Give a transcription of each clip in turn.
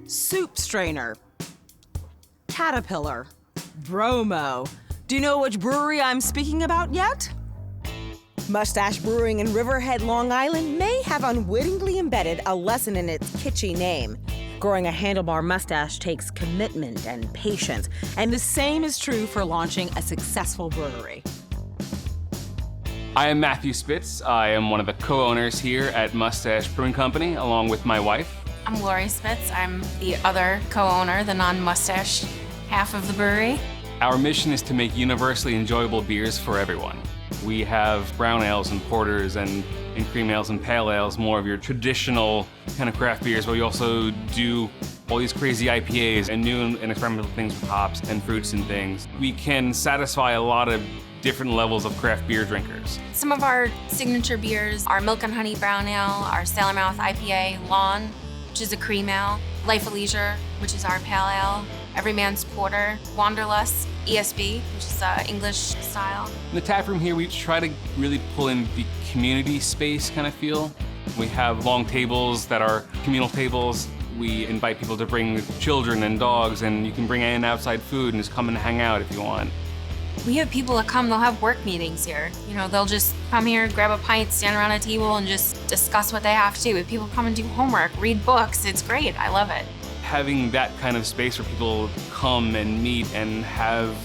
Soup strainer. Caterpillar. Bromo. Do you know which brewery I'm speaking about yet? Moustache Brewing in Riverhead, Long Island may have unwittingly embedded a lesson in its kitschy name. Growing a handlebar mustache takes commitment and patience, and the same is true for launching a successful brewery. I am Matthew Spitz. I am one of the co-owners here at Moustache Brewing Company, along with my wife. I'm Lori Spitz. I'm the other co-owner, the non-mustache half of the brewery. Our mission is to make universally enjoyable beers for everyone. We have brown ales and porters and cream ales and pale ales, more of your traditional kind of craft beers, but we also do all these crazy IPAs and new and experimental things with hops and fruits and things. We can satisfy a lot of different levels of craft beer drinkers. Some of our signature beers are Milk and Honey Brown Ale, our Sailor Mouth IPA, Lawn, which is a cream ale, Life of Leisure, which is our pale ale, Everyman's Porter, Wanderlust, ESB, which is English style. In the Taproom here, we try to really pull in the community space kind of feel. We have long tables that are communal tables. We invite people to bring children and dogs, and you can bring in outside food and just come and hang out if you want. We have people that come, they'll have work meetings here. You know, they'll just come here, grab a pint, stand around a table, and just discuss what they have to do. If people come and do homework, read books, it's great, I love it. Having that kind of space where people come and meet and have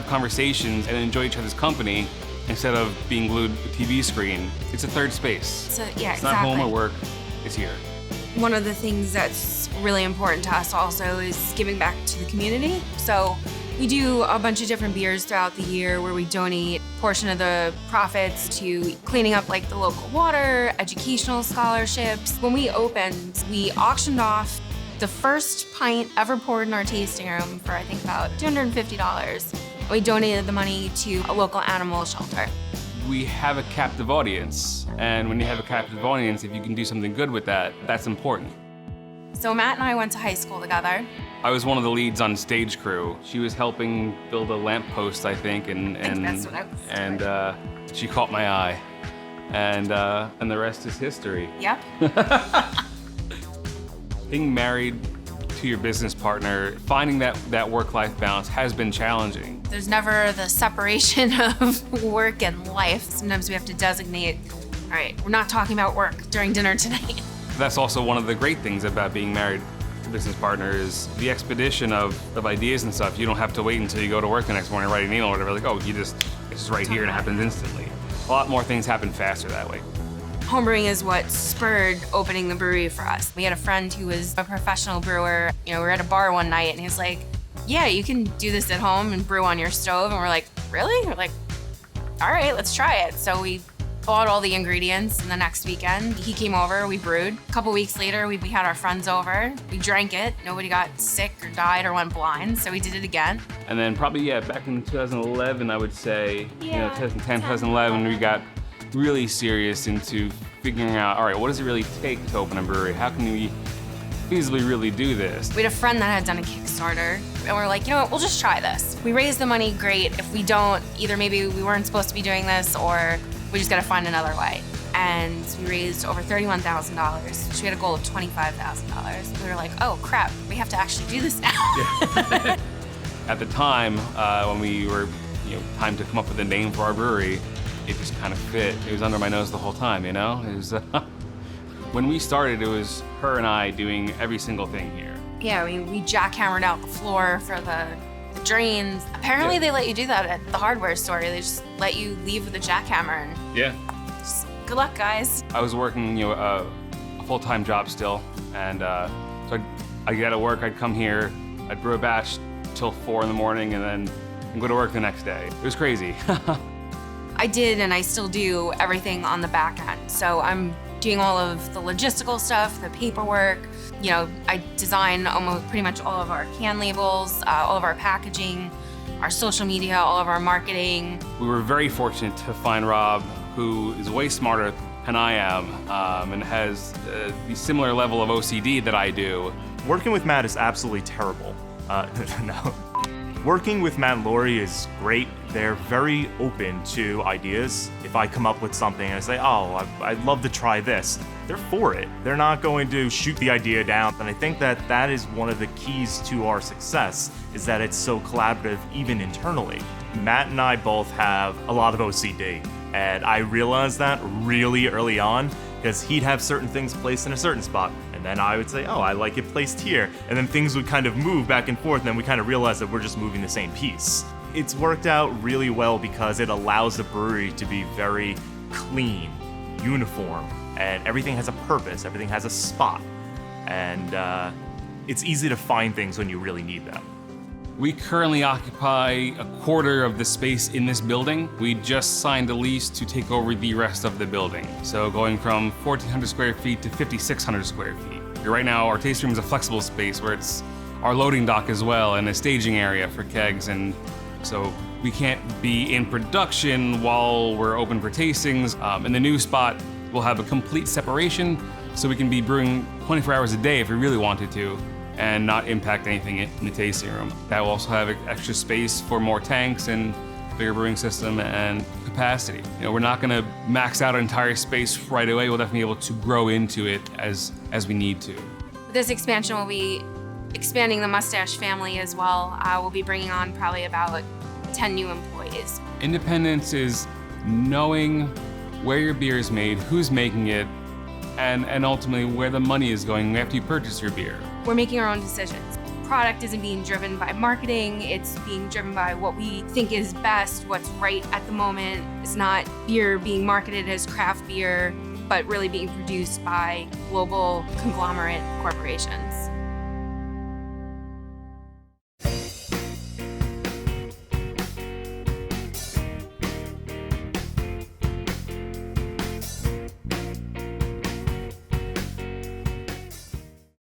conversations and enjoy each other's company instead of being glued to a TV screen, it's a third space. It's not home or work, it's here. One of the things that's really important to us also is giving back to the community. So we do a bunch of different beers throughout the year where we donate a portion of the profits to cleaning up like the local water, educational scholarships. When we opened, we auctioned off the first pint ever poured in our tasting room for I think about $250. We donated the money to a local animal shelter. We have a captive audience, and when you have a captive audience, if you can do something good with that, that's important. So Matt and I went to high school together. I was one of the leads on stage crew. She was helping build a lamppost, I think, and that's what I was doing. She caught my eye, and the rest is history. Yep. Being married to your business partner, finding that work-life balance has been challenging. There's never the separation of work and life. Sometimes we have to designate, all right, we're not talking about work during dinner tonight. That's also one of the great things about being married to a business partner is the expedition of ideas and stuff. You don't have to wait until you go to work the next morning, write an email or whatever. Like, oh, it's just right here and it happens instantly. A lot more things happen faster that way. Homebrewing is what spurred opening the brewery for us. We had a friend who was a professional brewer. You know, we were at a bar one night and he was like, yeah, you can do this at home and brew on your stove. And we're like, really? We're like, all right, let's try it. So we bought all the ingredients, and the next weekend he came over, we brewed. A couple weeks later, we had our friends over. We drank it. Nobody got sick or died or went blind, so we did it again. And then probably, back in 2011, I would say, 2010, 2011, we got really serious into figuring out, all right, what does it really take to open a brewery? How can we feasibly really do this? We had a friend that had done a Kickstarter, and we're like, you know what, we'll just try this. We raised the money, great. If we don't, either maybe we weren't supposed to be doing this, or we just gotta find another way. And we raised over $31,000, so we had a goal of $25,000. We were like, oh crap, we have to actually do this now. Yeah. At the time, when we were, time to come up with a name for our brewery, it just kind of fit. It was under my nose the whole time, It was, when we started, it was her and I doing every single thing here. Yeah, I mean, we jackhammered out the floor for the drains. Apparently they let you do that at the hardware store. They just let you leave with a jackhammer and just, good luck, guys. I was working, a full-time job still, and so I'd get out of work, I'd come here, I'd brew a batch till 4 in the morning, and then go to work the next day. It was crazy. I did, and I still do, everything on the back end. So I'm doing all of the logistical stuff, the paperwork. I design almost pretty much all of our can labels, all of our packaging, our social media, all of our marketing. We were very fortunate to find Rob, who is way smarter than I am, and has the similar level of OCD that I do. Working with Matt is absolutely terrible. No. Working with Matt and Lori is great. They're very open to ideas. If I come up with something and I say, oh, I'd love to try this, they're for it. They're not going to shoot the idea down. And I think that that is one of the keys to our success, is that it's so collaborative even internally. Matt and I both have a lot of OCD, and I realized that really early on, because he'd have certain things placed in a certain spot, and then I would say, oh, I like it placed here, and then things would kind of move back and forth, and then we kind of realized that we're just moving the same piece. It's worked out really well because it allows the brewery to be very clean, uniform, and everything has a purpose, everything has a spot, and it's easy to find things when you really need them. We currently occupy a quarter of the space in this building. We just signed a lease to take over the rest of the building. So going from 1,400 square feet to 5,600 square feet. Right now, our tasting room is a flexible space where it's our loading dock as well and a staging area for kegs. And so we can't be in production while we're open for tastings. In the new spot, we'll have a complete separation so we can be brewing 24 hours a day if we really wanted to, and not impact anything in the tasting room. That will also have extra space for more tanks and bigger brewing system and capacity. We're not gonna max out an entire space right away. We'll definitely be able to grow into it as we need to. This expansion will be expanding the Moustache family as well. We'll be bringing on probably about 10 new employees. Independence is knowing where your beer is made, who's making it, and ultimately where the money is going after you purchase your beer. We're making our own decisions. Product isn't being driven by marketing, it's being driven by what we think is best, what's right at the moment. It's not beer being marketed as craft beer, but really being produced by global conglomerate corporations.